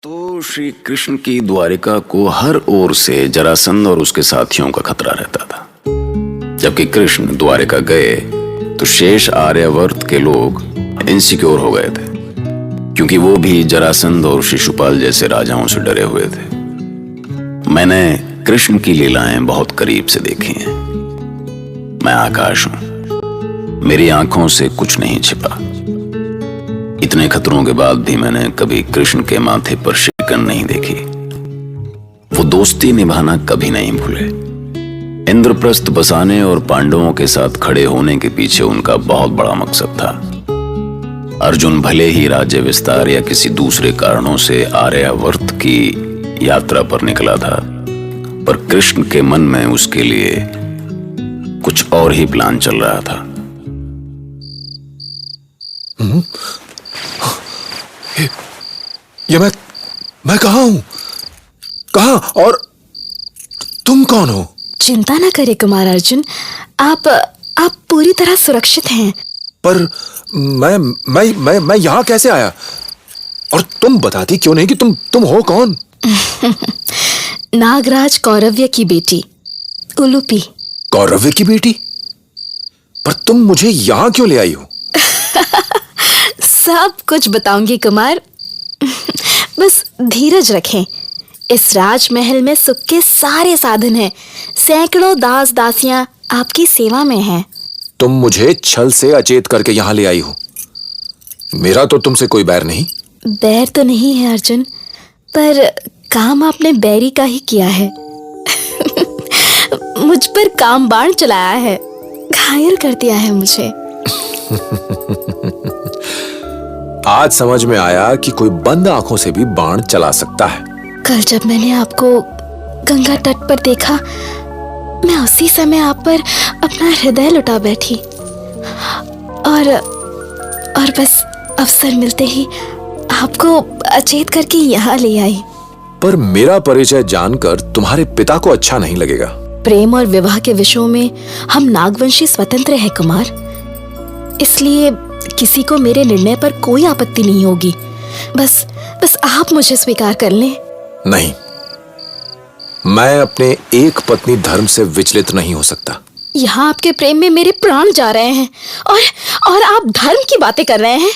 तो श्री कृष्ण की द्वारिका को हर ओर से जरासंध और उसके साथियों का खतरा रहता था। जबकि कृष्ण द्वारिका गए तो शेष आर्यावर्त के लोग इनसिक्योर हो गए थे, क्योंकि वो भी जरासंध और शिशुपाल जैसे राजाओं से डरे हुए थे। मैंने कृष्ण की लीलाएं बहुत करीब से देखी हैं। मैं आकाश हूं, मेरी आंखों से कुछ नहीं छिपा। इतने खतरों के बाद भी मैंने कभी कृष्ण के माथे पर शिकन नहीं देखी। वो दोस्ती निभाना कभी नहीं भूले। इंद्रप्रस्थ बसाने और पांडवों के साथ खड़े होने के पीछे उनका बहुत बड़ा मकसद था। अर्जुन भले ही राज्य विस्तार या किसी दूसरे कारणों से आर्यावर्त की यात्रा पर निकला था, पर कृष्ण के मन में उसके लिए कुछ और ही प्लान चल रहा था। ये मैं कहाँ हूँ? कहाँ? और तुम कौन हो? चिंता न करें कुमार अर्जुन, आप पूरी तरह सुरक्षित हैं। पर मैं यहाँ कैसे आया? और तुम बताती क्यों नहीं कि तुम हो कौन? नागराज कौरव्य की बेटी उलूपी। कौरव्य की बेटी? पर तुम मुझे यहाँ क्यों ले आई हो? सब कुछ बताऊंगी कुमार, बस धीरज रखें। इस राजमहल में सुख के सारे साधन हैं। सैकड़ों दास दासियां आपकी सेवा में हैं। तुम मुझे छल से अचेत करके यहाँ ले आई हो। मेरा तो तुमसे कोई बैर नहीं। बैर तो नहीं है अर्जुन, पर काम आपने बैरी का ही किया है। मुझ पर काम बाण चलाया है, घायल कर दिया है मुझे। आज समझ में आया कि कोई बंद आंखों से भी बाण चला सकता है। कल जब मैंने आपको गंगा तट पर देखा, मैं उसी समय आप पर अपना हृदय लुटा बैठी और बस अवसर मिलते ही आपको अचेत करके यहाँ ले आई। पर मेरा परिचय जानकर तुम्हारे पिता को अच्छा नहीं लगेगा। प्रेम और विवाह के विषयों में हम नागवंशी स्वतंत्र हैं कुमार, इसलिए किसी को मेरे निर्णय पर कोई आपत्ति नहीं होगी। बस आप मुझे स्वीकार कर लें। नहीं, मैं अपने एक पत्नी धर्म से विचलित नहीं हो सकता। यहाँ आपके प्रेम में मेरे प्राण जा रहे हैं और आप धर्म की बातें कर रहे हैं।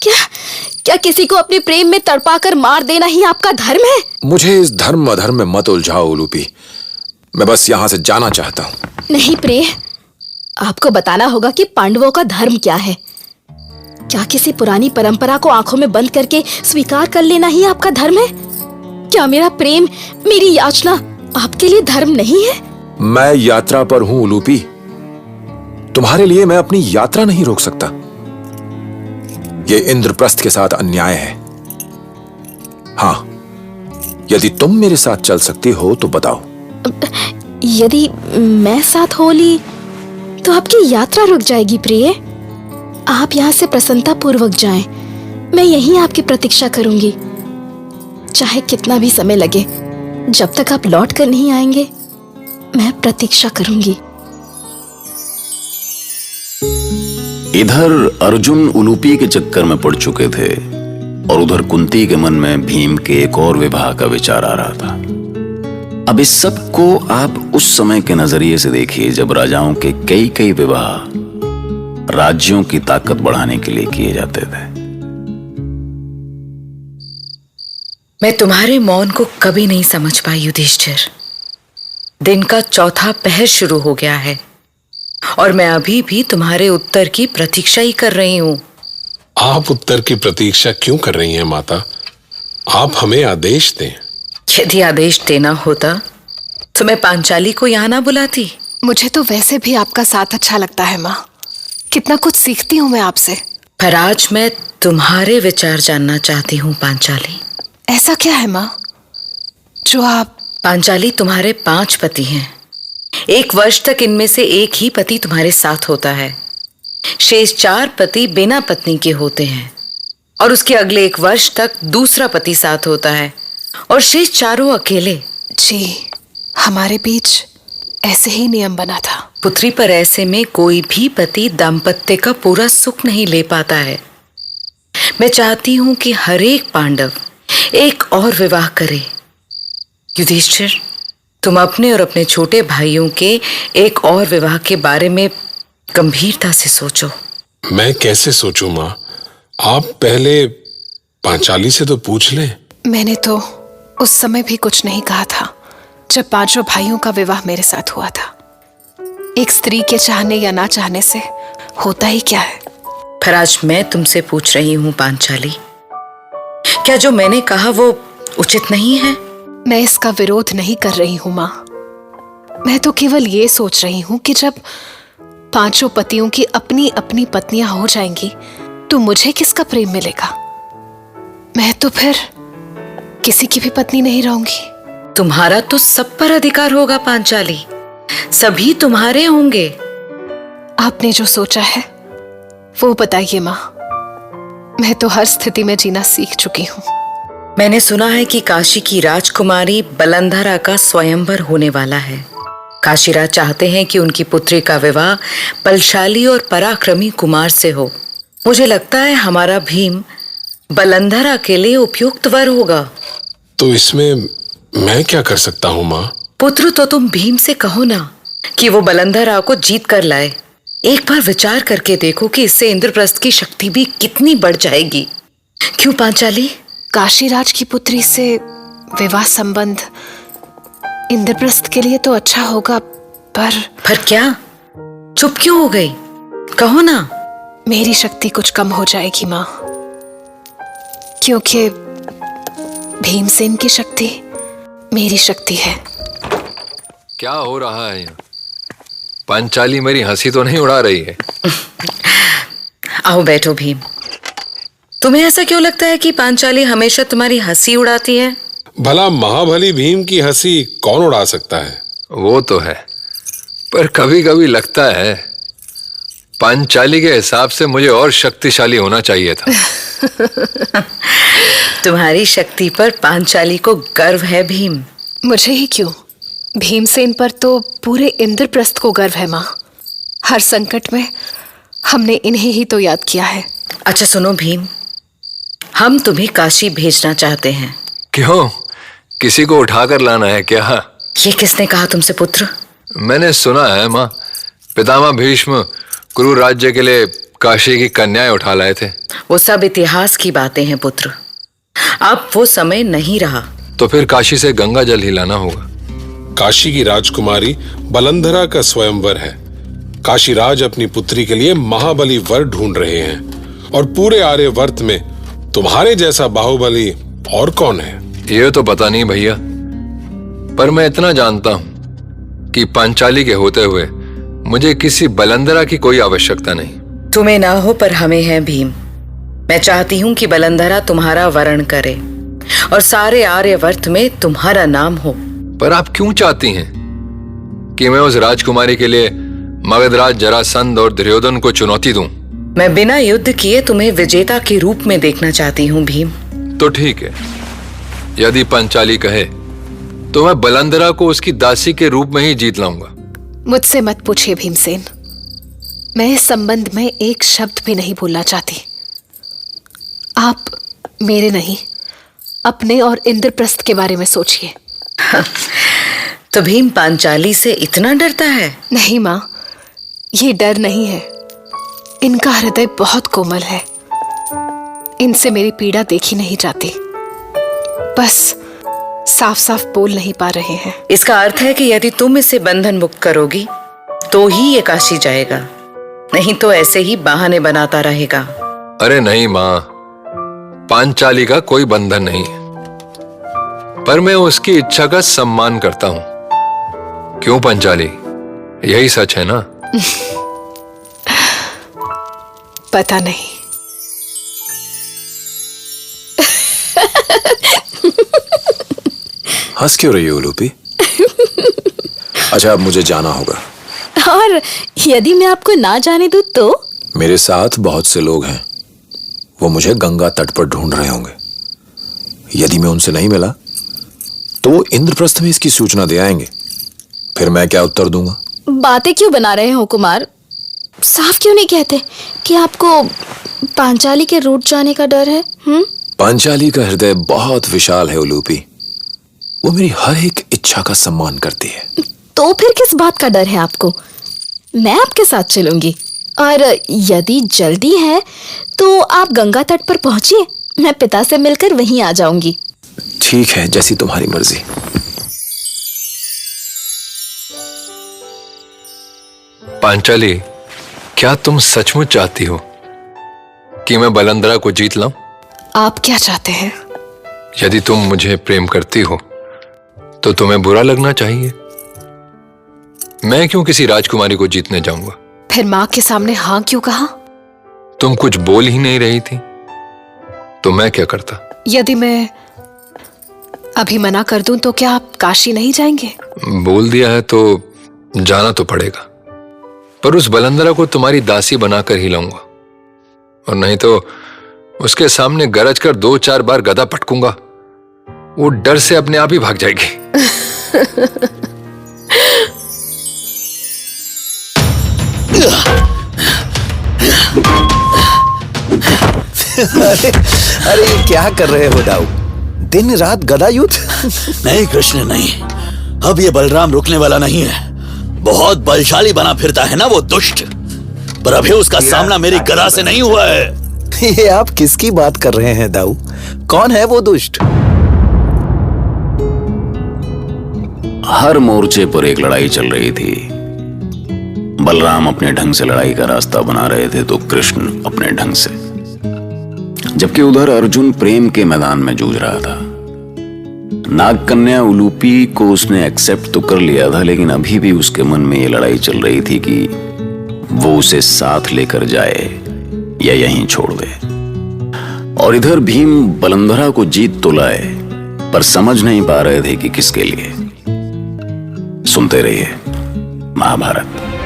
क्या किसी को अपने प्रेम में तड़पाकर मार देना ही आपका धर्म है? मुझे इस धर्म अधर्म में मत उलझाओ उलूपी। मैं बस यहाँ से जाना चाहता हूँ। नहीं प्रिय, आपको बताना होगा कि पांडवों का धर्म क्या है। क्या किसी पुरानी परंपरा को आंखों में बंद करके स्वीकार कर लेना ही आपका धर्म है? क्या मेरा प्रेम, मेरी याचना आपके लिए धर्म नहीं है? मैं यात्रा पर हूं उलूपी। तुम्हारे लिए मैं अपनी यात्रा नहीं रोक सकता। ये इंद्रप्रस्थ के साथ अन्याय है। हाँ, यदि तुम मेरे साथ चल सकती हो तो बताओ। यदि मैं साथ हो ली तो आपकी यात्रा रुक जाएगी प्रिय। आप यहाँ से प्रसन्नता पूर्वक जाएं। मैं यहीं आपकी प्रतीक्षा करूंगी, चाहे कितना भी समय लगे। जब तक आप लौट कर नहीं आएंगे, मैं प्रतीक्षा करूंगी। इधर अर्जुन उलूपी के चक्कर में पड़ चुके थे और उधर कुंती के मन में भीम के एक और विवाह का विचार आ रहा था। अब इस सब को आप उस समय के नजरिए से देखिए जब राजाओं के कई विवाह राज्यों की ताकत बढ़ाने के लिए किए जाते थे। मैं तुम्हारे मौन को कभी नहीं समझ पाई युधिष्ठिर। दिन का चौथा पहर शुरू हो गया है और मैं अभी भी तुम्हारे उत्तर की प्रतीक्षा ही कर रही हूं। आप उत्तर की प्रतीक्षा क्यों कर रही हैं माता? आप हमें आदेश दें। यदि आदेश देना होता तो मैं पांचाली को यहाँ ना बुलाती। मुझे तो वैसे भी आपका साथ अच्छा लगता है माँ। कितना कुछ सीखती हूँ मैं आपसे। पर आज मैं तुम्हारे विचार जानना चाहती हूँ पांचाली। ऐसा क्या है माँ जो आप? पांचाली, तुम्हारे 5 पति हैं। 1 वर्ष तक इनमें से एक ही पति तुम्हारे साथ होता है। शेष 4 पति बिना पत्नी के होते हैं और उसके अगले 1 वर्ष तक दूसरा पति साथ होता है और शेष 4 अकेले। जी, हमारे बीच ऐसे ही नियम बना था। पुत्री, पर ऐसे में कोई भी पति दाम्पत्य का पूरा सुख नहीं ले पाता है। मैं चाहती हूं कि हर एक पांडव एक और विवाह करे। युधिष्ठिर, तुम अपने और अपने छोटे भाइयों के एक और विवाह के बारे में गंभीरता से सोचो। मैं कैसे सोचूं माँ? आप पहले पांचाली से तो पूछ लें। मैंने तो उस समय भी कुछ नहीं कहा था जब पांचों भाइयों का विवाह मेरे साथ हुआ था। एक स्त्री के चाहने या ना चाहने से होता ही क्या है। पर आज मैं तुमसे पूछ रही हूं पांचाली, क्या जो मैंने कहा वो उचित नहीं है? मैं इसका विरोध नहीं कर रही हूं माँ। मैं तो केवल ये सोच रही हूं कि जब पांचों पतियों की अपनी अपनी पत्नियां हो जाएंगी तो मुझे किसका प्रेम मिलेगा? मैं तो फिर किसी की भी पत्नी नहीं रहूंगी। तुम्हारा तो सब पर अधिकार होगा पांचाली, सभी तुम्हारे होंगे। आपने जो सोचा है वो बताइए माँ। मैं तो हर स्थिति में जीना सीख चुकी हूँ। मैंने सुना है कि काशी की राजकुमारी बलंधरा का स्वयंवर होने वाला है। काशीराज चाहते हैं कि उनकी पुत्री का विवाह बलशाली और पराक्रमी कुमार से हो। मुझे लगता है हमारा भीम बलंधरा के लिए उपयुक्त वर होगा। तो इसमें मैं क्या कर सकता हूँ माँ? पुत्र, तो तुम भीम से कहो ना कि वो बलंधरा को जीत कर लाए। एक बार विचार करके देखो कि इससे इंद्रप्रस्थ की शक्ति भी कितनी बढ़ जाएगी। क्यों पांचाली? काशीराज की पुत्री से विवाह संबंध इंद्रप्रस्थ के लिए तो अच्छा होगा, पर क्या? चुप क्यों हो गई? कहो ना। मेरी शक्ति कुछ कम हो जाएगी माँ, क्योंकि भीमसेन की शक्ति मेरी शक्ति है। क्या हो रहा है यहाँ? पांचाली मेरी हंसी तो नहीं उड़ा रही है? आओ बैठो भीम। तुम्हें ऐसा क्यों लगता है कि पांचाली हमेशा तुम्हारी हंसी उड़ाती है? भला महाबली भीम की हंसी कौन उड़ा सकता है? वो तो है, पर कभी कभी लगता है पांचाली के हिसाब से मुझे और शक्तिशाली होना चाहिए था। तुम्हारी शक्ति पर पांचाली को गर्व है भीम। मुझे ही क्यों, भीमसेन पर तो पूरे इंद्रप्रस्थ को गर्व है माँ। हर संकट में हमने इन्हें ही तो याद किया है। अच्छा सुनो भीम, हम तुम्हें काशी भेजना चाहते हैं। क्यों? किसी को उठाकर लाना है क्या? ये किसने कहा तुमसे पुत्र? मैंने सुना है माँ, पितामह भीष्म कुरु राज्य के लिए काशी की कन्याएं उठा लाए थे। वो सब इतिहास की बातें हैं पुत्र, अब वो समय नहीं रहा। तो फिर काशी से गंगा जल ही लाना होगा। काशी की राजकुमारी बलंधरा का स्वयंवर है। काशीराज अपनी पुत्री के लिए महाबली वर ढूंढ रहे हैं और पूरे आर्यवर्त में तुम्हारे जैसा बाहुबली और कौन है? ये तो पता नहीं भैया, पर मैं इतना जानता हूं कि पांचाली के होते हुए मुझे किसी बलंधरा की कोई आवश्यकता नहीं। तुम्हें ना हो पर हमें है भीम। मैं चाहती हूं कि बलंधरा तुम्हारा वरण करे और सारे आर्यवर्त में तुम्हारा नाम हो। पर आप क्यों चाहती हैं कि मैं उस राजकुमारी के लिए मगधराज जरासंध और दुर्योधन को चुनौती दूं? मैं बिना युद्ध किए तुम्हें विजेता के रूप में देखना चाहती हूँ भीम। तो ठीक है, यदि पांचाली कहे तो मैं बलंधरा को उसकी दासी के रूप में ही जीत लाऊंगा। मुझसे मत पूछिए भीमसेन, मैं इस संबंध में एक शब्द भी नहीं बोलना चाहती। आप मेरे नहीं, अपने और इंद्रप्रस्थ के बारे में सोचिए। तो भीम पांचाली से इतना डरता है? नहीं माँ, ये डर नहीं है। इनका हृदय बहुत कोमल है। इनसे मेरी पीड़ा देखी नहीं जाती, बस साफ साफ बोल नहीं पा रहे हैं। इसका अर्थ है कि यदि तुम इसे बंधन मुक्त करोगी तो ही ये काशी जाएगा, नहीं तो ऐसे ही बहाने बनाता रहेगा। अरे नहीं माँ, पांचाली का कोई बंधन नहीं है, पर मैं उसकी इच्छा का सम्मान करता हूं। क्यों पांचाली, यही सच है ना? पता नहीं। हंस क्यों रही हो लूपी? अच्छा, अब मुझे जाना होगा। और यदि मैं आपको ना जाने दूं तो? मेरे साथ बहुत से लोग हैं, वो मुझे गंगा तट पर ढूंढ रहे होंगे। यदि मैं उनसे नहीं मिला तो वो इंद्रप्रस्थ में इसकी सूचना दे आएंगे। फिर मैं क्या उत्तर दूंगा? बातें क्यों बना रहे हो कुमार? साफ क्यों नहीं कहते कि आपको पांचाली के रूठ जाने का डर है? पांचाली का हृदय बहुत विशाल है उलूपी। वो मेरी हर एक इच्छा का सम्मान करती है। तो फिर किस बात का डर है आपको? मैं आपके साथ चलूंगी, और यदि जल्दी है तो आप गंगा तट पर पहुंचिए, मैं पिता से मिलकर वहीं आ जाऊंगी। ठीक है, जैसी तुम्हारी मर्जी। पांचाली, क्या तुम सचमुच चाहती हो कि मैं बलंदरा को जीत लाऊं? आप क्या चाहते हैं? यदि तुम मुझे प्रेम करती हो तो तुम्हें बुरा लगना चाहिए। मैं क्यों किसी राजकुमारी को जीतने जाऊंगा? फिर माँ के सामने हाँ क्यों कहा? तुम कुछ बोल ही नहीं रही थी, तो मैं क्या करता? यदि मैं अभी मना कर दूं तो क्या आप काशी नहीं जाएंगे? बोल दिया है तो जाना तो पड़ेगा, पर उस बलंदरा को तुम्हारी दासी बनाकर ही लाऊंगा, और नहीं तो उसके सामने गरज कर 2-4 बार गदा पटकूंगा। वो डर से अपने आप ही भाग जाएगी। अरे ये क्या कर रहे हो दाऊ? दिन रात गदा युद्ध? नहीं कृष्ण नहीं, अब ये बलराम रुकने वाला नहीं है। बहुत बलशाली बना फिरता है ना वो दुष्ट, पर अभी उसका सामना मेरी गदा से नहीं हुआ है। ये आप किसकी बात कर रहे हैं दाऊ? कौन है वो दुष्ट? हर मोर्चे पर एक लड़ाई चल रही थी। बलराम अपने ढंग से लड़ाई का रास्ता बना रहे थे तो कृष्ण अपने ढंग से, जबकि उधर अर्जुन प्रेम के मैदान में जूझ रहा था। नागकन्या उलूपी को उसने एक्सेप्ट तो कर लिया था, लेकिन अभी भी उसके मन में ये लड़ाई चल रही थी कि वो उसे साथ लेकर जाए या यहीं छोड़ दे। और इधर भीम बलंधरा को जीत तो लाए, पर समझ नहीं पा रहे थे कि किसके लिए। सुनते रहिए महाभारत।